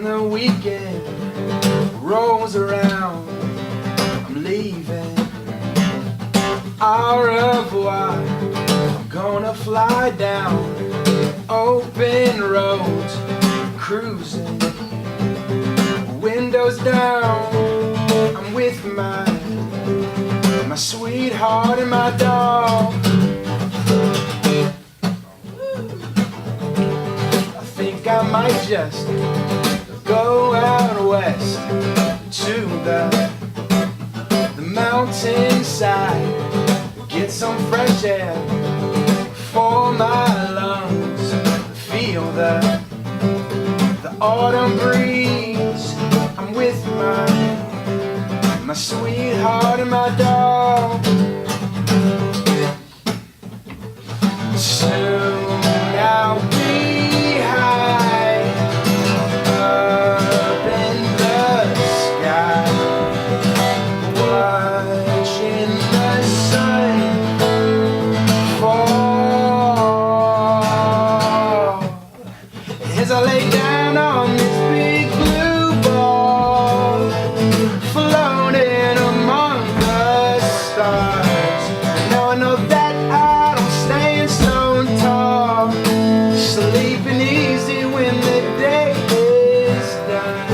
the weekend rolls around, I'm leaving. Au revoir, I'm gonna fly down open roads, cruising, windows down. I'm with my sweetheart and my dog. I think I might just go out west to the mountainside, get some fresh air for my lungs, feel the autumn breeze. I'm with my sweetheart and my dog. Soon I'll be high up in the sky, watching the sun fall. As I lay down on this big blue ball, floating among the stars. Now I know that I don't stand so tall, sleeping easy when the day is done.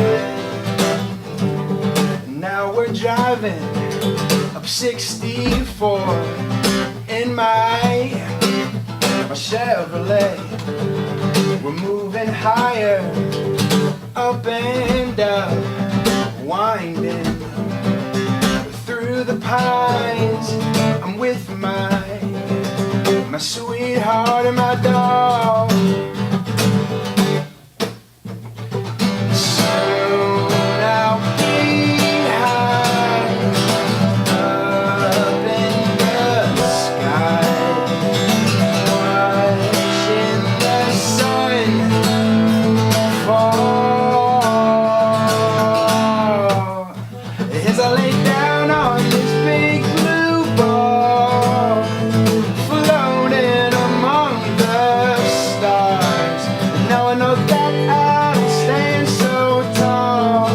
Now we're driving up 64 in my Chevrolet. We're moving higher, up and up, winding through the pines. I'm with my sweetheart and my dog. Soon I'll be high up in the sky, watching the sun fall. As I lay down on this big blue ball, floating among the stars. Now I know that I don't stand so tall,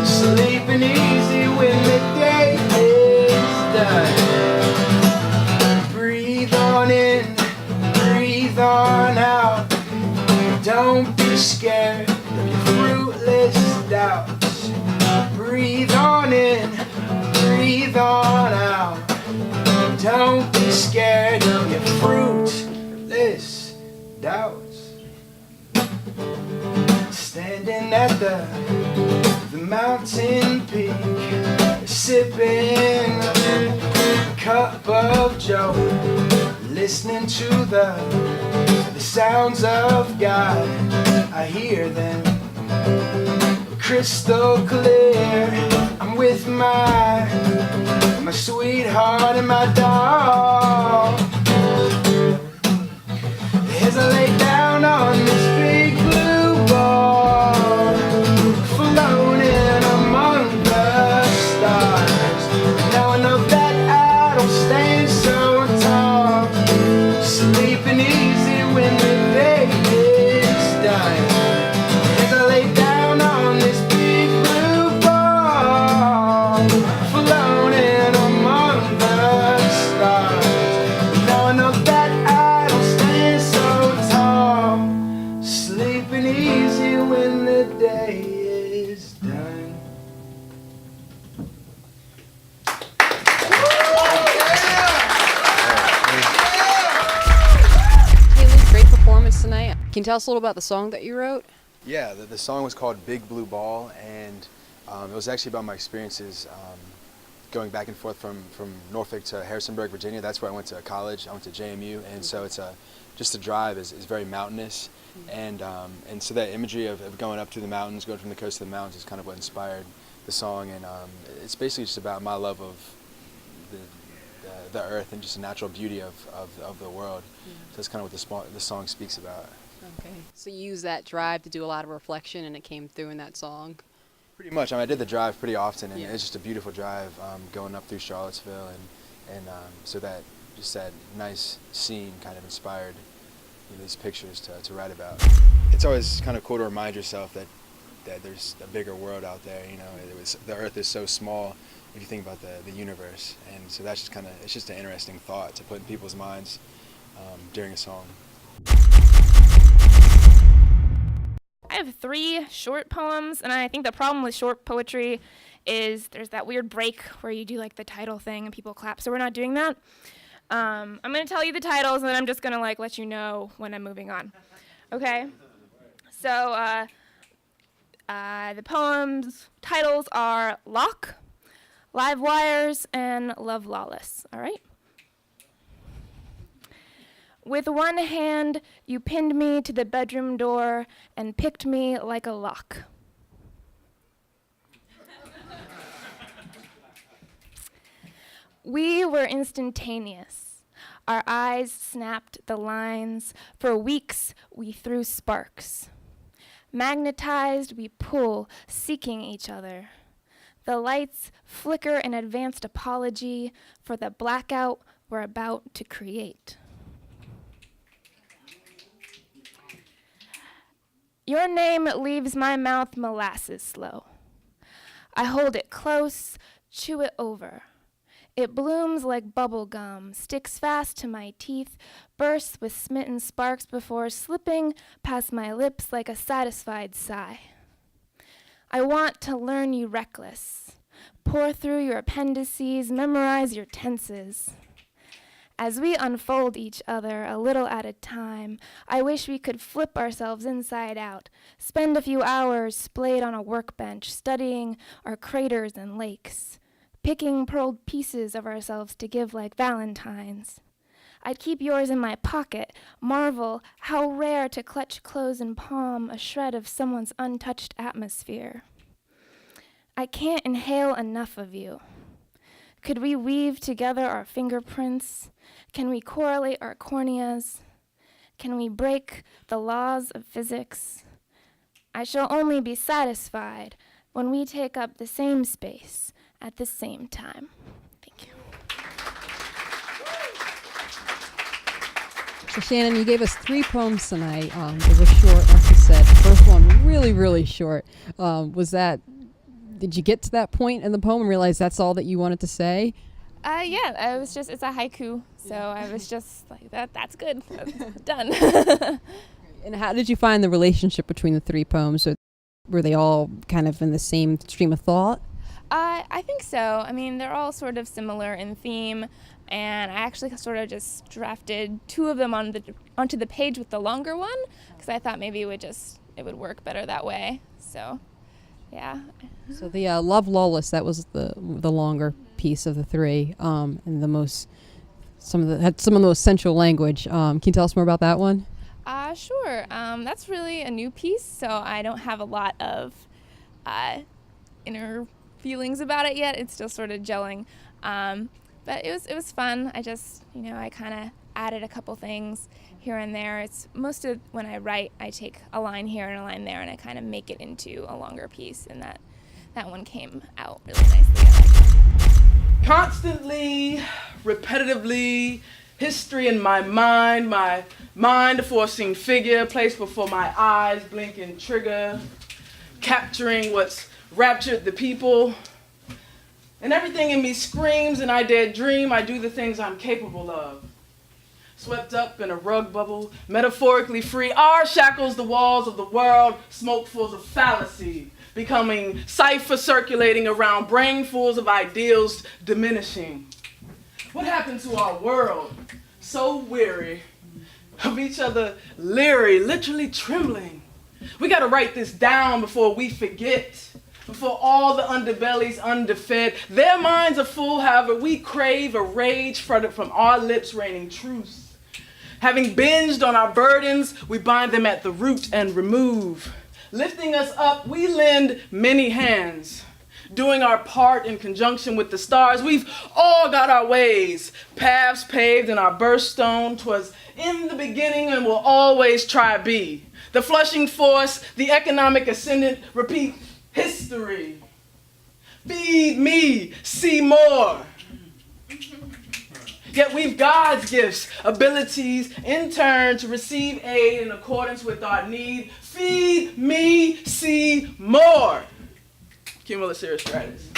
sleeping easy when the day is done. Breathe on in, breathe on out. Don't be scared of your fruitless doubts. Breathe on in, breathe on out. Don't be scared of your fruitless doubts. Standing at the mountain peak, sipping a cup of joe, listening to the sounds of God. I hear them crystal clear. I'm with my sweetheart and my dog. As I lay down on this big blue ball, floating among the stars. Now I know that I don't stand so tall, sleeping easy when the day is done. As I lay down on this big blue ball, floating among the stars. Now I know that I don't stand so tall, sleeping easy when the day is done. Hey Luke, great performance tonight. Can you tell us a little about the song that you wrote? Yeah, the song was called Big Blue Ball, and it was actually about my experiences going back and forth from Norfolk to Harrisonburg, Virginia. That's where I went to college. I went to JMU, and so it's just the drive is very mountainous, and so that imagery of going up through the mountains, going from the coast to the mountains is kind of what inspired the song, and it's basically just about my love of the earth and just the natural beauty of the world. So that's kind of what the song speaks about. Okay. So you use that drive to do a lot of reflection, and it came through in that song? Pretty much. I mean, I did the drive pretty often, and Yeah. it's just a beautiful drive going up through Charlottesville, and so that nice scene kind of inspired these pictures to write about. It's always kind of cool to remind yourself that that there's a bigger world out there. You know, the Earth is so small if you think about the universe, and so that's just it's just an interesting thought to put in people's minds during a song. I have 3 short poems, and I think the problem with short poetry is there's that weird break where you do like the title thing and people clap, so we're not doing that. I'm going to tell you the titles, and then I'm just going to like let you know when I'm moving on. Okay? So the poems titles are Lock, Live Wires, and Love Lawless. All right? With one hand, you pinned me to the bedroom door and picked me like a lock. We were instantaneous. Our eyes snapped the lines. For weeks, we threw sparks. Magnetized, we pull, seeking each other. The lights flicker an advanced apology for the blackout we're about to create. Your name leaves my mouth molasses slow. I hold it close, chew it over. It blooms like bubble gum, sticks fast to my teeth, bursts with smitten sparks before slipping past my lips like a satisfied sigh. I want to learn you reckless, pour through your appendices, memorize your tenses. As we unfold each other a little at a time, I wish we could flip ourselves inside out, spend a few hours splayed on a workbench, studying our craters and lakes, picking pearled pieces of ourselves to give like valentines. I'd keep yours in my pocket, marvel how rare to clutch close in palm a shred of someone's untouched atmosphere. I can't inhale enough of you. Could we weave together our fingerprints? Can we correlate our corneas? Can we break the laws of physics? I shall only be satisfied when we take up the same space at the same time. Thank you. So Shannon, you gave us 3 poems tonight. They were short, like you said. The first one, really, really short. Did you get to that point in the poem and realize that's all that you wanted to say? Yeah, it's a haiku, so I was just like, that's good, that's done. And how did you find the relationship between the 3 poems? Were they all kind of in the same stream of thought? I think so. I mean, they're all sort of similar in theme, and I actually sort of just drafted 2 of them onto the page with the longer one, because I thought maybe it would work better that way, so. Yeah. So the Love Lawless, that was the longer piece of the 3, and had some of the essential language. Can you tell us more about that one? Sure. That's really a new piece, so I don't have a lot of inner feelings about it yet. It's still sort of gelling, but it was fun. I just I kind of added a couple things here and there. It's most of when I write, I take a line here and a line there, and I kind of make it into a longer piece, and that one came out really nicely. Constantly, repetitively, history in my mind a foreseen figure placed before my eyes, blinking trigger, capturing what's raptured the people. And everything in me screams, and I dare dream I do the things I'm capable of. Swept up in a rug bubble, metaphorically free, our shackles the walls of the world, smokefuls of fallacy, becoming cipher circulating around brainfuls of ideals diminishing. What happened to our world? So weary of each other, leery, literally trembling. We gotta write this down before we forget, before all the underbellies underfed. Their minds are full, however, we crave a rage from our lips raining truce. Having binged on our burdens, we bind them at the root and remove. Lifting us up, we lend many hands. Doing our part in conjunction with the stars, we've all got our ways. Paths paved in our birthstone, 'twas in the beginning and will always try be. The flushing force, the economic ascendant, repeat history. Feed me, see more. Yet we've God's gifts, abilities, in turn to receive aid in accordance with our need. Feed me, see more. Cumuldcirrustratus.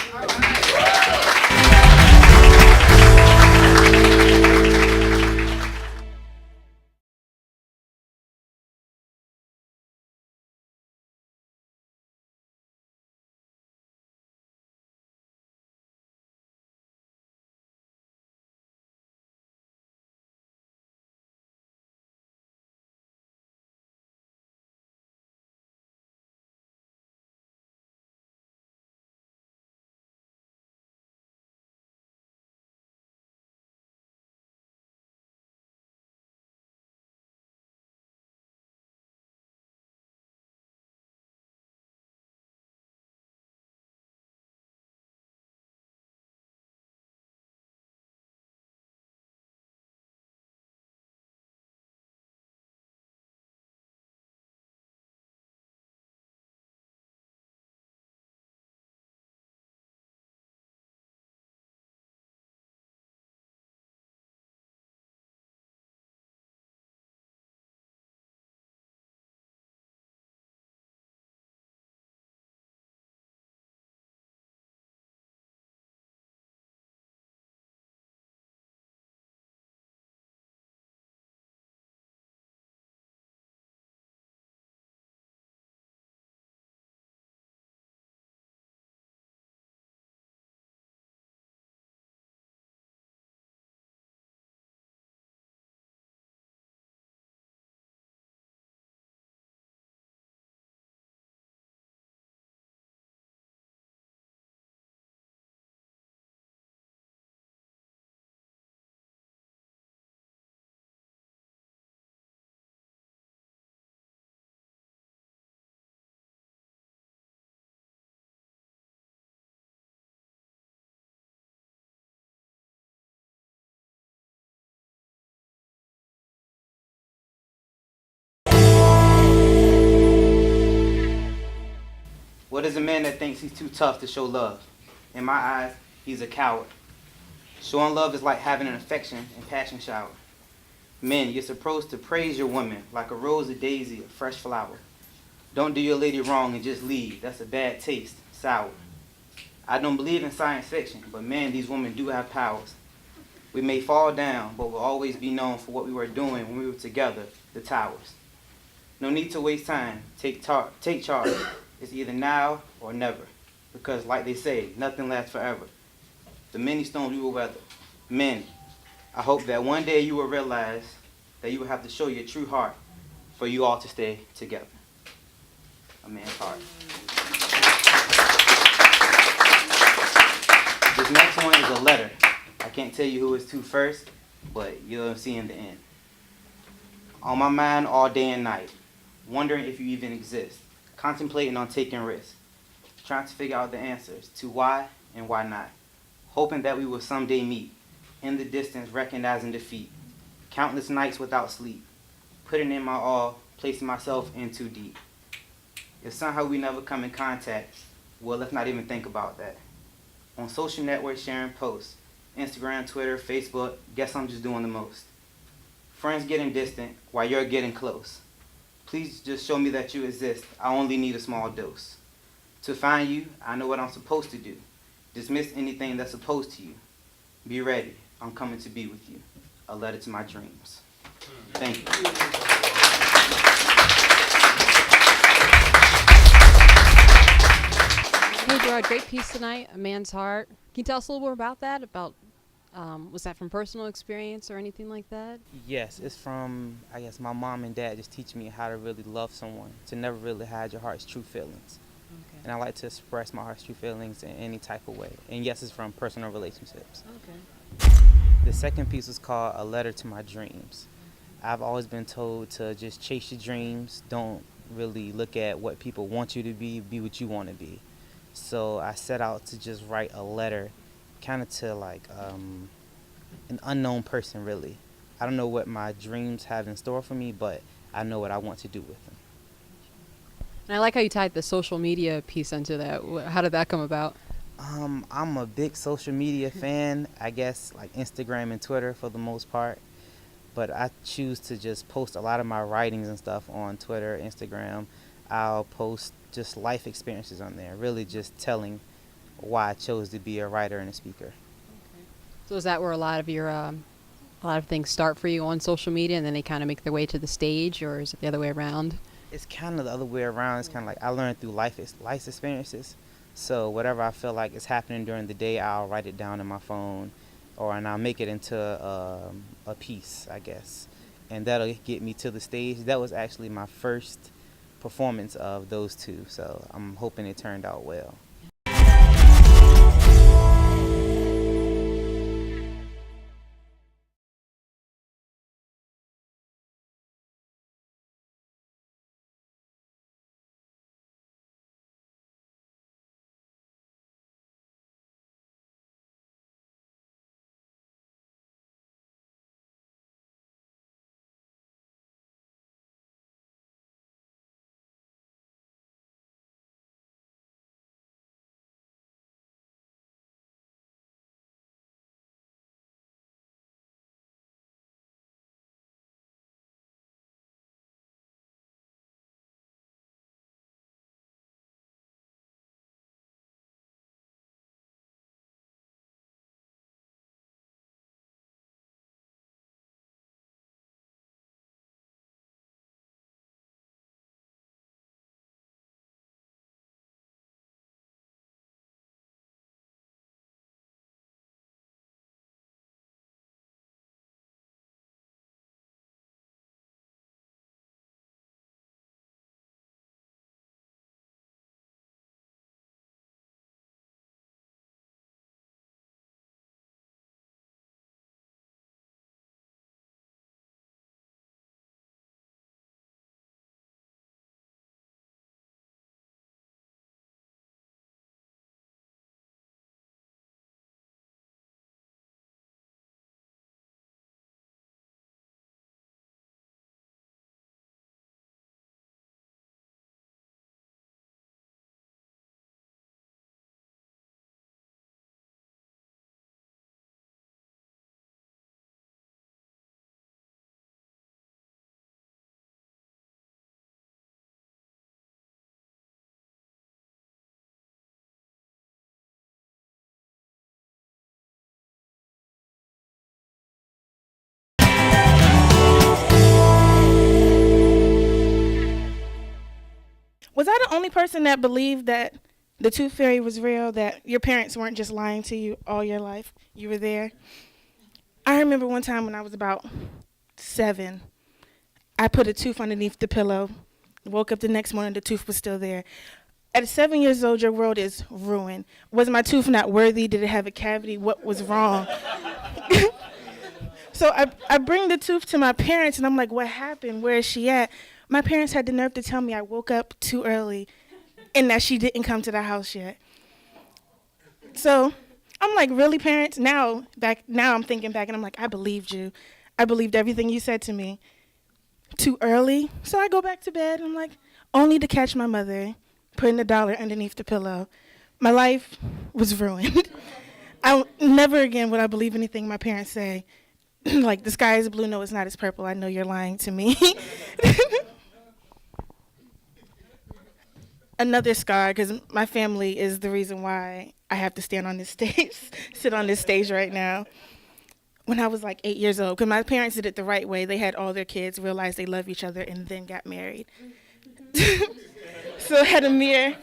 What is a man that thinks he's too tough to show love? In my eyes, he's a coward. Showing love is like having an affection and passion shower. Men, you're supposed to praise your woman like a rose, a daisy, a fresh flower. Don't do your lady wrong and just leave. That's a bad taste, sour. I don't believe in science fiction, but man, these women do have powers. We may fall down, but we'll always be known for what we were doing when we were together, the towers. No need to waste time. Take charge. It's either now or never. Because like they say, nothing lasts forever. The many storms we will weather. Men, I hope that one day you will realize that you will have to show your true heart for you all to stay together. A man's heart. This next one is a letter. I can't tell you who it's to first, but you'll see in the end. On my mind all day and night, wondering if you even exist, contemplating on taking risks, trying to figure out the answers to why and why not, hoping that we will someday meet, in the distance recognizing defeat, countless nights without sleep, putting in my all, placing myself in too deep. If somehow we never come in contact, well, let's not even think about that. On social networks sharing posts, Instagram, Twitter, Facebook, guess I'm just doing the most. Friends getting distant while you're getting close. Please just show me that you exist. I only need a small dose. To find you, I know what I'm supposed to do. Dismiss anything that's opposed to you. Be ready. I'm coming to be with you. A letter to my dreams. Thank you. Hey, Jerard, great piece tonight, A Man's Heart. Can you tell us a little more about that? Was that from personal experience or anything like that? Yes, it's from, I guess, my mom and dad just teach me how to really love someone, to never really hide your heart's true feelings. Okay. And I like to express my heart's true feelings in any type of way. And yes, it's from personal relationships. Okay. The second piece was called A Letter to My Dreams. I've always been told to just chase your dreams. Don't really look at what people want you to be what you want to be. So I set out to just write a letter kind of to like an unknown person, really. I don't know what my dreams have in store for me, but I know what I want to do with them. And I like how you tied the social media piece into that. How did that come about? I'm a big social media fan, I guess, like Instagram and Twitter for the most part. But I choose to just post a lot of my writings and stuff on Twitter, Instagram. I'll post just life experiences on there, really just telling why I chose to be a writer and a speaker. So is that where a lot of your a lot of things start for you on social media, and then they kind of make their way to the stage, or is it the other way around? It's kind of the other way around. It's kind of like I learned through life experiences. So whatever I feel like is happening during the day, I'll write it down in my phone, and I'll make it into a piece, I guess. And that'll get me to the stage. That was actually my first performance of those two, so I'm hoping it turned out well. Was I the only person that believed that the tooth fairy was real, that your parents weren't just lying to you all your life? You were there? I remember one time when I was about 7, I put a tooth underneath the pillow, woke up the next morning, the tooth was still there. At 7 years old, your world is ruined. Was my tooth not worthy? Did it have a cavity? What was wrong? So I bring the tooth to my parents, and I'm like, what happened? Where is she at? My parents had the nerve to tell me I woke up too early and that she didn't come to the house yet. So I'm like, really, parents? Now I'm thinking back, and I'm like, I believed you. I believed everything you said to me. Too early? So I go back to bed, and I'm like, only to catch my mother putting $1 underneath the pillow. My life was ruined. Never again would I believe anything my parents say. Like, the sky is blue, no, it's not, it's purple. I know you're lying to me. Another scar, because my family is the reason why I have to stand on this stage, sit on this stage right now. When I was like 8 years old, because my parents did it the right way. They had all their kids, realized they love each other, and then got married. So at a mere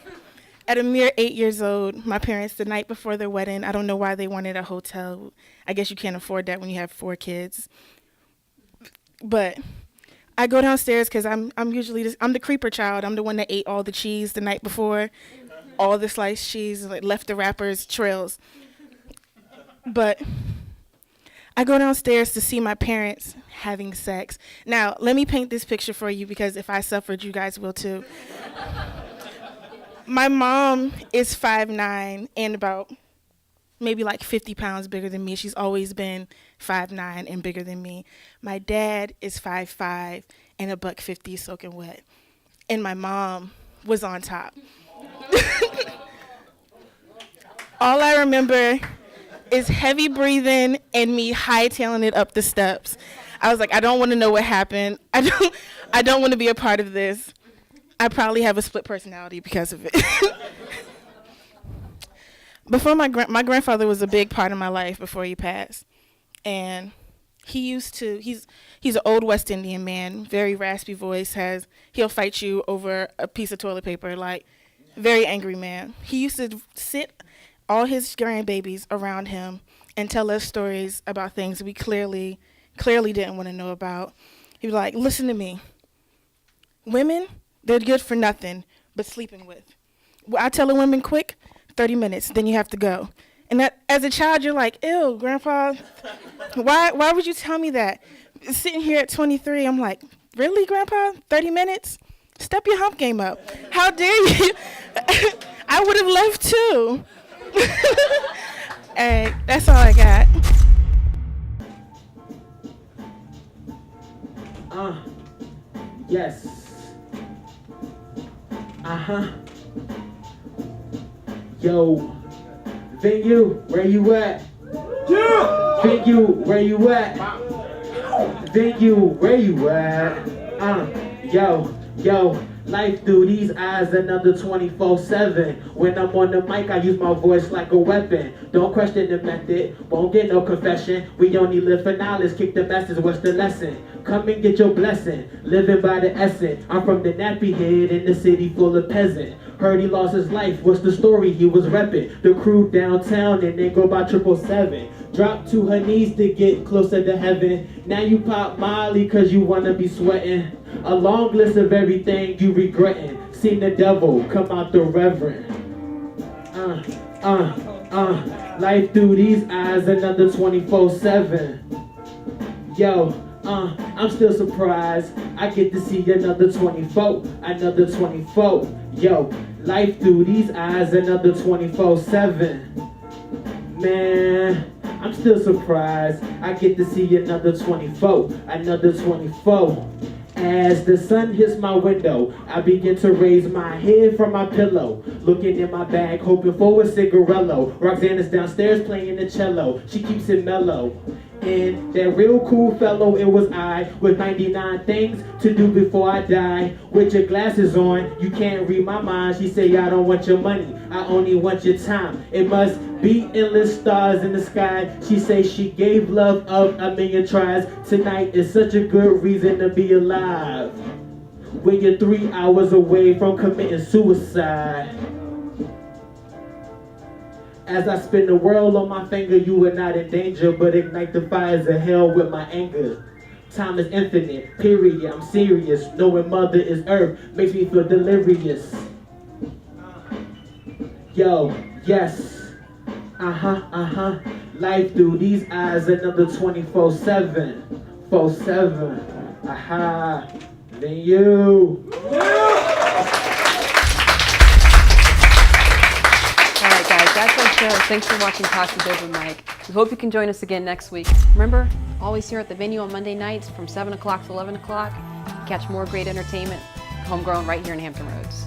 8 years old, my parents, the night before their wedding, I don't know why they wanted a hotel. I guess you can't afford that when you have 4 kids. But I go downstairs because I'm usually I'm the creeper child. I'm the one that ate all the cheese the night before, all the sliced cheese, like left the wrappers trails. But I go downstairs to see my parents having sex. Now, let me paint this picture for you, because if I suffered, you guys will too. My mom is 5'9" and about maybe like 50 pounds bigger than me. She's always been 5'9" and bigger than me. My dad is 5'5" and a $150 soaking wet. And my mom was on top. All I remember is heavy breathing and me hightailing it up the steps. I was like, I don't want to know what happened. I don't want to be a part of this. I probably have a split personality because of it. Before my grandfather was a big part of my life before he passed. And he's an old West Indian man, very raspy voice, he'll fight you over a piece of toilet paper, like very angry man. He used to sit all his grandbabies around him and tell us stories about things we clearly didn't want to know about. He'd be like, listen to me. Women, they're good for nothing but sleeping with. I tell a woman quick, 30 minutes, then you have to go. And that, as a child, you're like, ew, Grandpa, why would you tell me that? Sitting here at 23, I'm like, really, Grandpa? 30 minutes? Step your hump game up. How dare you? I would have left too. Hey, that's all I got. Yes. Yo, venue, where you at? Yeah. Venue, where you at? Venue, where you at? Yo, life through these eyes, another 24/7. When I'm on the mic, I use my voice like a weapon. Don't question the method, won't get no confession. We only live for knowledge, kick the message, what's the lesson? Come and get your blessing, living by the essence. I'm from the nappy head in the city full of peasant. Heard he lost his life, what's the story? He was repping the crew downtown and then go by 777. Drop to her knees to get closer to heaven. Now you pop Molly cause you wanna be sweating. A long list of everything you regretting. Seen the devil come out the reverend. Life through these eyes, another 24/7. Yo, I'm still surprised. I get to see another 24, another 24. Yo, life through these eyes, another 24/7. Man, I'm still surprised. I get to see another 24, another 24. As the sun hits my window, I begin to raise my head from my pillow. Looking in my bag, hoping for a cigarello. Roxanna's downstairs playing the cello. She keeps it mellow. And that real cool fellow, it was I, with 99 things to do before I die. With your glasses on, you can't read my mind. She say, I don't want your money, I only want your time. It must be endless stars in the sky. She say she gave love of a million tries. Tonight is such a good reason to be alive. When you're 3 hours away from committing suicide. As I spin the world on my finger, you are not in danger, but ignite the fires of hell with my anger. Time is infinite, period, I'm serious. Knowing Mother is Earth makes me feel delirious. Yo, yes. Life through these eyes, another 24/7. 4/7. Then you. That's our show. Thanks for watching Cox Virginia Mike. We hope you can join us again next week. Remember, always here at the venue on Monday nights from 7 o'clock to 11 o'clock. Catch more great entertainment, homegrown right here in Hampton Roads.